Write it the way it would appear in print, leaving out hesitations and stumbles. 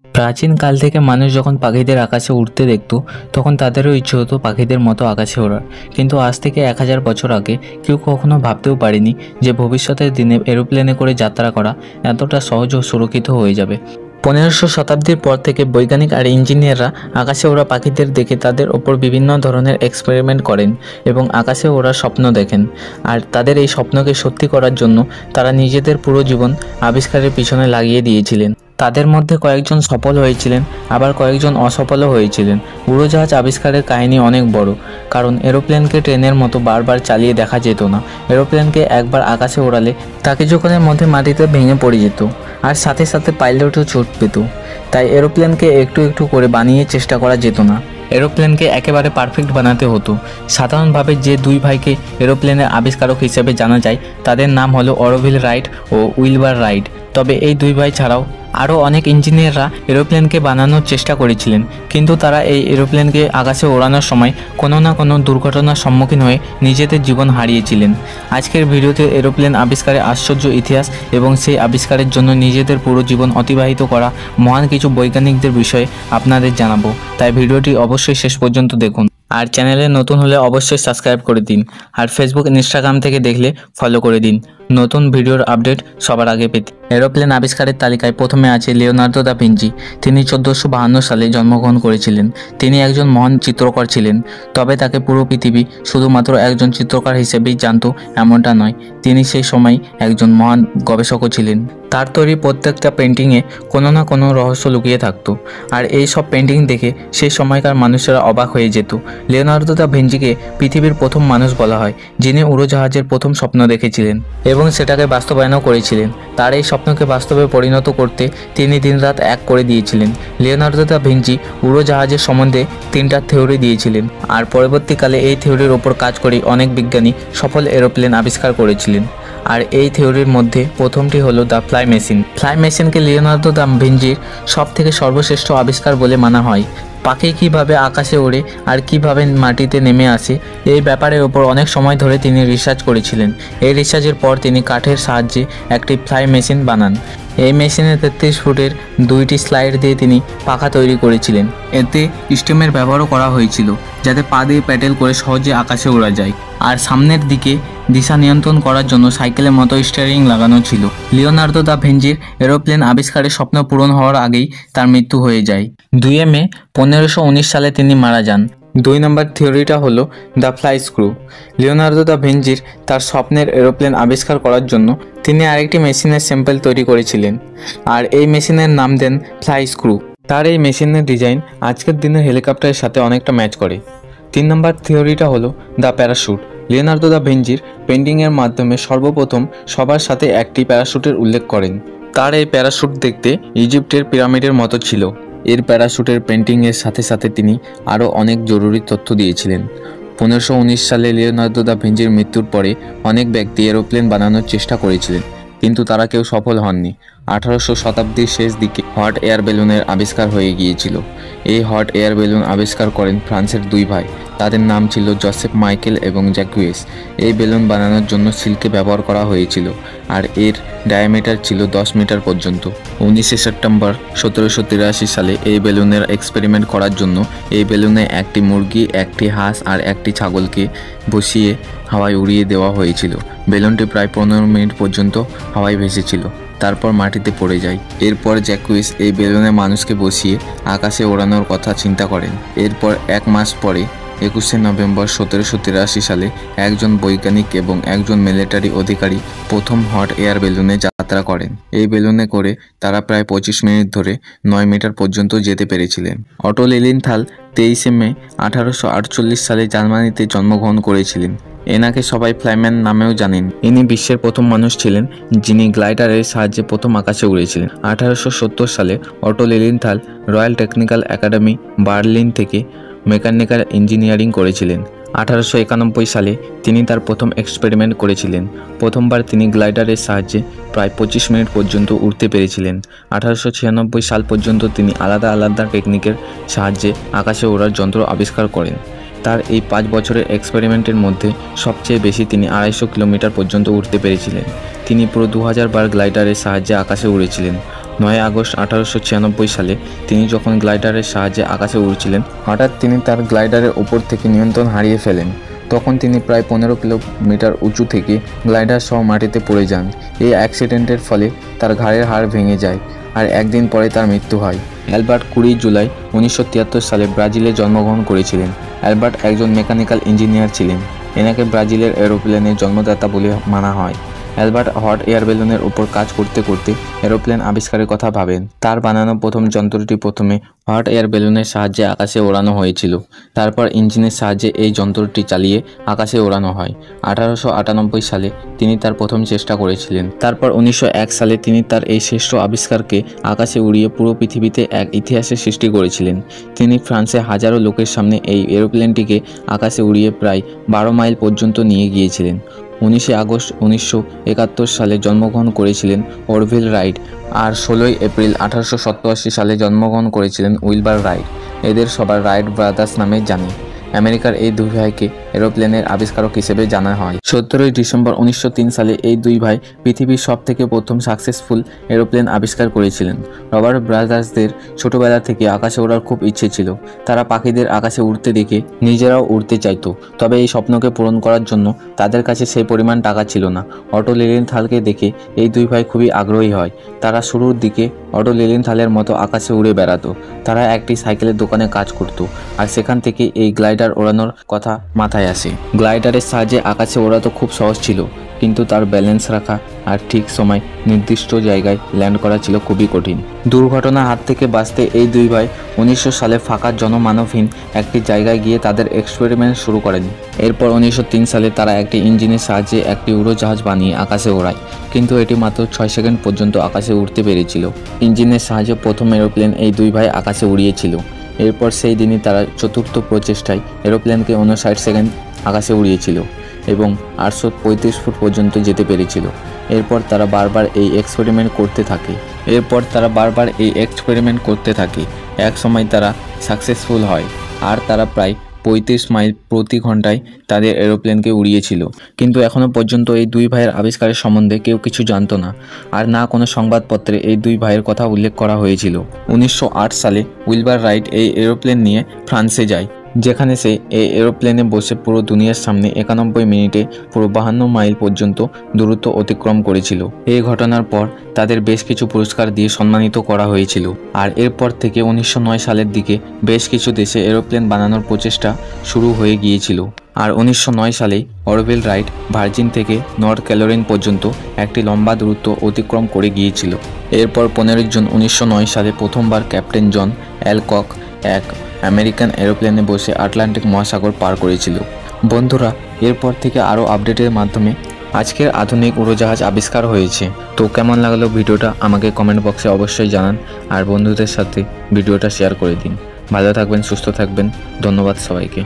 প্রাচীনকাল থেকে মানুষ যখন পাখিদের আকাশে উড়তে দেখত তখন তাদেরও ইচ্ছে হতো পাখিদের মতো আকাশে ওড়ার। কিন্তু আজ থেকে 1000 বছর আগে কেউ কখনো ভাবতেও পারেনি যে ভবিষ্যতের দিনে এরোপ্লেনে করে যাত্রা করা এতটা সহজ ও সুরক্ষিত হয়ে যাবে। 1500 শতাব্দীর পর থেকে বৈজ্ঞানিক আর ইঞ্জিনিয়াররা আকাশে ওড়া পাখিদের দেখে তাদের ওপর বিভিন্ন ধরনের এক্সপেরিমেন্ট করেন এবং আকাশে ওড়ার স্বপ্ন দেখেন। আর তাদের এই স্বপ্নকে সত্যি করার জন্য তারা নিজেদের পুরো জীবন আবিষ্কারের পিছনে লাগিয়ে দিয়েছিলেন। তাদের মধ্যে কয়েকজন সফল হয়েছিলেন, আবার কয়েকজন অসফলও হয়েছিলেন। উড়োজাহাজ আবিষ্কারের কাহিনী অনেক বড়, কারণ এরোপ্লেনকে ট্রেনের মতো বারবার চালিয়ে দেখা যেত না। এরোপ্লেনকে একবার আকাশে ওড়ালে তা কিছুক্ষণের মধ্যে মাটিতে ভেঙে পড়ে যেত, আর সাথে সাথে পাইলটও চোট পেত। তাই এরোপ্লেনকে একটু একটু করে বানিয়ে চেষ্টা করা যেত না, এরোপ্লেনকে একেবারে পারফেক্ট বানাতে হতো। সাধারণভাবে যে দুই ভাইকে এরোপ্লেনের আবিষ্কারক হিসেবে জানা যায় তাদের নাম হলো অরভিল রাইট ও উইলবার রাইট। তবে এই দুই ভাই ছাড়াও আরও অনেক ইঞ্জিনিয়াররা এরোপ্লেনকে বানানোর চেষ্টা করেছিলেন, কিন্তু তারা এই এরোপ্লেনকে আকাশে ওড়ানোর সময় কোনো না কোনো দুর্ঘটনার সম্মুখীন হয়ে নিজেদের জীবন হারিয়েছিলেন। আজকের ভিডিওতে এরোপ্লেন আবিষ্কারের আশ্চর্য ইতিহাস এবং সেই আবিষ্কারের জন্য নিজেদের পুরো জীবন অতিবাহিত করা মহান কিছু বৈজ্ঞানিকদের বিষয়ে আপনাদের জানাবো। তাই ভিডিওটি অবশ্যই শেষ পর্যন্ত দেখুন। আর চ্যানেলে নতুন হলে অবশ্যই সাবস্ক্রাইব করে দিন, আর ফেসবুক ইনস্টাগ্রাম থেকে দেখলে ফলো করে দিন নতুন ভিডিওর আপডেট সবার আগে পেতে। এরোপ্লেন আবিষ্কারের তালিকায় প্রথমে আছে লিওনার্দো দা ভিঞ্চি। তিনি 1452 সালে জন্মগ্রহণ করেছিলেন। তিনি একজন মহান চিত্রকর ছিলেন, তবে তাকে পুরো পৃথিবী শুধুমাত্র একজন চিত্রকর হিসেবেই জানত এমনটা নয়। তিনি সেই সময় একজন মহান গবেষকও ছিলেন। তার তৈরি প্রত্যেকটা পেন্টিংয়ে কোনো না কোনো রহস্য লুকিয়ে থাকতো, আর এই সব পেন্টিং দেখে সেই সময়কার মানুষেরা অবাক হয়ে যেত। লিওনার্দো দা ভিঞ্চিকে পৃথিবীর প্রথম মানুষ বলা হয়, যিনি উড়োজাহাজের প্রথম স্বপ্ন দেখেছিলেন এবং সেটাকে বাস্তবায়নও করেছিলেন। তার এই স্বপ্নকে বাস্তবে পরিণত করতে তিনি দিনরাত এক করে দিয়েছিলেন। লিওনার্দো দা ভিঞ্চি উড়োজাহাজের সম্বন্ধে 3টা থিওরি দিয়েছিলেন, আর পরবর্তীকালে এই থিওরির ওপর কাজ করে অনেক বিজ্ঞানী সফল এরোপ্লেন আবিষ্কার করেছিলেন। আর এই থিওরির মধ্যে প্রথমটি হলো দ্য ফ্লাই মেশিন। ফ্লাই মেশিনকে লিওনার্দো দা ভিঞ্চির সবথেকে সর্বশ্রেষ্ঠ আবিষ্কার বলে মানা হয়। পাখি কিভাবে আকাশে ওড়ে আর কিভাবে মাটিতে নেমে আসে এই ব্যাপারের ওপর অনেক সময় ধরে তিনি রিসার্চ করেছিলেন। এই রিসার্চের পর তিনি কাঠের সাহায্যে একটি ফ্লাই মেশিন বানান। এই মেশিনে 33 ফুটের 2টি স্লাইড দিয়ে তিনি পাখা তৈরি করেছিলেন। এতে স্টেমের ব্যবহারও করা হয়েছিল, যাতে পা দিয়ে প্যাডেল করে সহজে আকাশে ওড়া যায়। আর সামনের দিকে দিশা নিয়ন্ত্রণ করার জন্য সাইকেলের মতো স্টিয়ারিং লাগানো ছিল। লিওনার্দো দা ভিঞ্চির এরোপ্লেন আবিষ্কারের স্বপ্ন পূরণ হওয়ার আগেই তার মৃত্যু হয়ে যায়। 2 মে 1519 সালে তিনি মারা যান। 2 নম্বর থিওরিটা হলো the fly screw. Leonardo da ভিঞ্চির তার স্বপ্নের এরোপ্লেন আবিষ্কার করার জন্য তিনি আরেকটি মেশিনের স্যাম্পল তৈরি করেছিলেন, আর এই মেশিনের নাম দেন ফ্লাই স্ক্রু। তার এই মেশিনের ডিজাইন আজকের দিনের হেলিকপ্টারের সাথে অনেকটা ম্যাচ করে। 3 নম্বর থিওরিটা হলো দ্য প্যারাশুট। লিওনার্দো দা ভিঞ্চির পেন্টিংয়ের মাধ্যমে সর্বপ্রথম সবার সাথে একটি প্যারাশুটের উল্লেখ করেন। তার এই প্যারাশুট দেখতে ইজিপ্টের পিরামিডের মতো ছিল। এর প্যারাশুটের পেন্টিংয়ের সাথে সাথে তিনি আরও অনেক জরুরি তথ্য দিয়েছিলেন। 1519 সালে লিওনার্দো দা ভিঞ্চির মৃত্যুর পরে অনেক ব্যক্তি এরোপ্লেন বানানোর চেষ্টা করেছিলেন, কিন্তু তারা কেউ সফল হননি। 1800 শতাব্দীর শেষ দিকে হট এয়ার বেলুনের আবিষ্কার হয়ে গিয়েছিল। এই হট এয়ার বেলুন আবিষ্কার করেন ফ্রান্সের 2 ভাই। তাদের নাম ছিল জোসেফ মাইকেল এবং জ্যাকুয়েস। এই বেলুন বানানোর জন্য সিল্কে ব্যবহার করা হয়েছিল, আর এর ডায়ামিটার ছিল 10 মিটার পর্যন্ত। 19 সেপ্টেম্বর 1783 সালে এই বেলুনের এক্সপেরিমেন্ট করার জন্য এই বেলুনে একটি মুরগি, একটি হাঁস আর একটি ছাগলকে বসিয়ে হাওয়ায় উড়িয়ে দেওয়া হয়েছিল। বেলুনটি প্রায় 15 মিনিট পর্যন্ত হাওয়ায় ভেসেছিল, তারপর মাটিতে পড়ে যায়। এরপর জ্যাকুইস এই বেলুনে মানুষকে বসিয়ে আকাশে ওড়ানোর কথা চিন্তা করেন। এরপর 1 মাস পরে 21 নভেম্বর 1783 সালে একজন বৈজ্ঞানিক এবং একজন মিলিটারি অধিকারী প্রথম হট এয়ার বেলুনে যাত্রা করেন। এই বেলুনে করে তারা প্রায় 25 মিনিট ধরে 9 মিটার পর্যন্ত যেতে পেরেছিলেন। অটো লিলিনথাল 23 মে 1848 সালে জার্মানিতে জন্মগ্রহণ করেছিলেন। এনাকে সবাই ফ্লাইম্যান নামেও জানেন। ইনি বিশ্বের প্রথম মানুষ ছিলেন যিনি গ্লাইডারের সাহায্যে প্রথম আকাশে উড়েছিলেন। 1870 সালে Otto Lilienthal Royal Technical Academy Berlin থেকে মেকানিক্যাল ইঞ্জিনিয়ারিং করেছিলেন। 1891 সালে তিনি তার প্রথম এক্সপেরিমেন্ট করেছিলেন। প্রথমবার তিনি গ্লাইডারের সাহায্যে প্রায় 25 মিনিট পর্যন্ত উড়তে পেরেছিলেন। 1896 সাল পর্যন্ত তিনি আলাদা আলাদা টেকনিকের সাহায্যে আকাশে ওড়ার যন্ত্র আবিষ্কার করেন। তার এই 5 বছরের এক্সপেরিমেন্টের মধ্যে সবচেয়ে বেশি তিনি 250 কিলোমিটার পর্যন্ত উড়তে পেরেছিলেন। তিনি পুরো 2000 বার গ্লাইডারের সাহায্যে আকাশে উড়েছিলেন। 9 আগস্ট 1896 সালে তিনি যখন গ্লাইডারের সাহায্যে আকাশে উড়ছিলেন, হঠাৎ তিনি তার গ্লাইডারের ওপর থেকে নিয়ন্ত্রণ হারিয়ে ফেলেন। তখন তিনি প্রায় 15 কিলোমিটার উঁচু থেকে গ্লাইডার সহ মাটিতে পড়ে যান। এই অ্যাক্সিডেন্টের ফলে তার ঘাড়ের হাড় ভেঙে যায় আর একদিন পরে তার মৃত্যু হয়। অ্যালবার্ট 20 জুলাই 1973 সালে ব্রাজিলে জন্মগ্রহণ করেছিলেন। অ্যালবার্ট একজন মেকানিক্যাল ইঞ্জিনিয়ার ছিলেন। এনাকে ব্রাজিলের এরোপ্লেনের জন্মদাতা বলে মানা হয়। অ্যালবার্ট হট এয়ার বেলুনের উপর কাজ করতে করতে এরোপ্লেন আবিষ্কারের কথা ভাবেন। তার বানানো প্রথম যন্ত্রটি প্রথমে হট এয়ার বেলুনের সাহায্যে আকাশে ওড়ানো হয়েছিল। তারপর ইঞ্জিনের সাহায্যে এই যন্ত্রটি চালিয়ে আকাশে ওড়ানো হয়। 1898 সালে তিনি তার প্রথম চেষ্টা করেছিলেন। তারপর 1901 সালে তিনি তার এই শ্রেষ্ঠ আবিষ্কারকে আকাশে উড়িয়ে পুরো পৃথিবীতে এক ইতিহাসের সৃষ্টি করেছিলেন। তিনি ফ্রান্সে হাজারো লোকের সামনে এই এরোপ্লেনটিকে আকাশে উড়িয়ে প্রায় 12 মাইল পর্যন্ত নিয়ে গিয়েছিলেন। 19 আগস্ট 1971 সালে জন্মগ্রহণ করেছিলেন অরভিল রাইট, আর 16 এপ্রিল 1887 সালে জন্মগ্রহণ করেছিলেন উইলবার রাইট। এদের সবার রাইট ব্রাদার্স নামে জানে। আমেরিকার এই দুই ভাইকে এরোপ্লেনের আবিষ্কারক হিসেবে জানা হয়। 17 ডিসেম্বর 1903 সালে এই দুই ভাই পৃথিবীর সবথেকে প্রথম সাকসেসফুল এরোপ্লেন আবিষ্কার করেছিলেন। রবার্ট ব্রাদার্সদের ছোটবেলা থেকে আকাশে ওড়ার খুব ইচ্ছে ছিল। তারা পাখিদের আকাশে উড়তে দেখে নিজেরাও উড়তে চাইতো, তবে এই স্বপ্নকে পূরণ করার জন্য তাদের কাছে সেই পরিমাণ টাকা ছিল না। অটো লিলিনথালকে দেখে এই দুই ভাই খুবই আগ্রহী হয়। তারা শুরুর দিকে অটো লিলিনথালের মতো আকাশে উড়ে বেড়াতো। তারা একটি সাইকেলের দোকানে কাজ করত, আর সেখান থেকে এই গ্লাইডার ওড়ানোর কথা মাথায় আসে। গ্লাইডারের সাহায্যে আকাশে ওড়াতো খুব সহজ ছিল, কিন্তু তার ব্যালেন্স রাখা আর ঠিক সময় নির্দিষ্ট জায়গায় ল্যান্ড করা ছিল খুবই কঠিন। দুর্ঘটনার হাত থেকে বাঁচতে এই দুই ভাই 1900 সালে ফাঁকা জনমানবহীন একটি জায়গায় গিয়ে তাদের এক্সপেরিমেন্ট শুরু করেন। এরপর 1903 সালে তারা একটি ইঞ্জিনের সাহায্যে একটি উড়োজাহাজ বানিয়ে আকাশে ওড়ায়, কিন্তু এটি মাত্র 6 সেকেন্ড পর্যন্ত আকাশে উড়তে পেরেছিল। ইঞ্জিনের সাহায্যে প্রথম এরোপ্লেন এই দুই ভাই আকাশে উড়িয়েছিল। এরপর সেই দিনই তারা চতুর্থ প্রচেষ্টায় এরোপ্লেনকে 59 সেকেন্ড আকাশে উড়িয়েছিল এবং 835 ফুট পর্যন্ত যেতে পেরেছিল। এরপর তারা বারবার এই এক্সপেরিমেন্ট করতে থাকে। এক সময় তারা সাকসেসফুল হয়, আর তারা প্রায় 35 মাইল প্রতি ঘন্টায় তাদের এরোপ্লেনকে উড়িয়েছিল। কিন্তু এখনও পর্যন্ত এই দুই ভাইয়ের আবিষ্কারের সম্বন্ধে কেউ কিছু জানতো না, আর না কোনো সংবাদপত্রে এই দুই ভাইয়ের কথা উল্লেখ করা হয়েছিল। 1908 সালে উইলবার রাইট এই এরোপ্লেন নিয়ে ফ্রান্সে যায়, যেখানে সে এই এরোপ্লেনে বসে পুরো দুনিয়ার সামনে 91 মিনিটে পুরো 52 মাইল পর্যন্ত দূরত্ব অতিক্রম করেছিল। এই ঘটনার পর তাদের বেশ কিছু পুরস্কার দিয়ে সম্মানিত করা হয়েছিল। আর এরপর থেকে 1909 সালের দিকে বেশ কিছু দেশে এরোপ্লেন বানানোর প্রচেষ্টা শুরু হয়ে গিয়েছিল। আর 1909 সালে অরভিল রাইট ভার্জিন থেকে নর্থ ক্যারোলিনা পর্যন্ত একটি লম্বা দূরত্ব অতিক্রম করে গিয়েছিল। এরপর 15 জুন 1909 সালে প্রথমবার ক্যাপ্টেন জন অ্যালকক এক আমেরিকান এরোপ্লেনে বসে আটলান্টিক মহাসাগর পার করেছিল। বন্ধুরা, এরপর থেকে আরও আপডেটের মাধ্যমে আজকের আধুনিক উড়োজাহাজ আবিষ্কার হয়েছে। তো কেমন লাগলো ভিডিওটা আমাকে কমেন্ট বক্সে অবশ্যই জানান, আর বন্ধুদের সাথে ভিডিওটা শেয়ার করে দিন। ভালো থাকবেন, সুস্থ থাকবেন। ধন্যবাদ সবাইকে।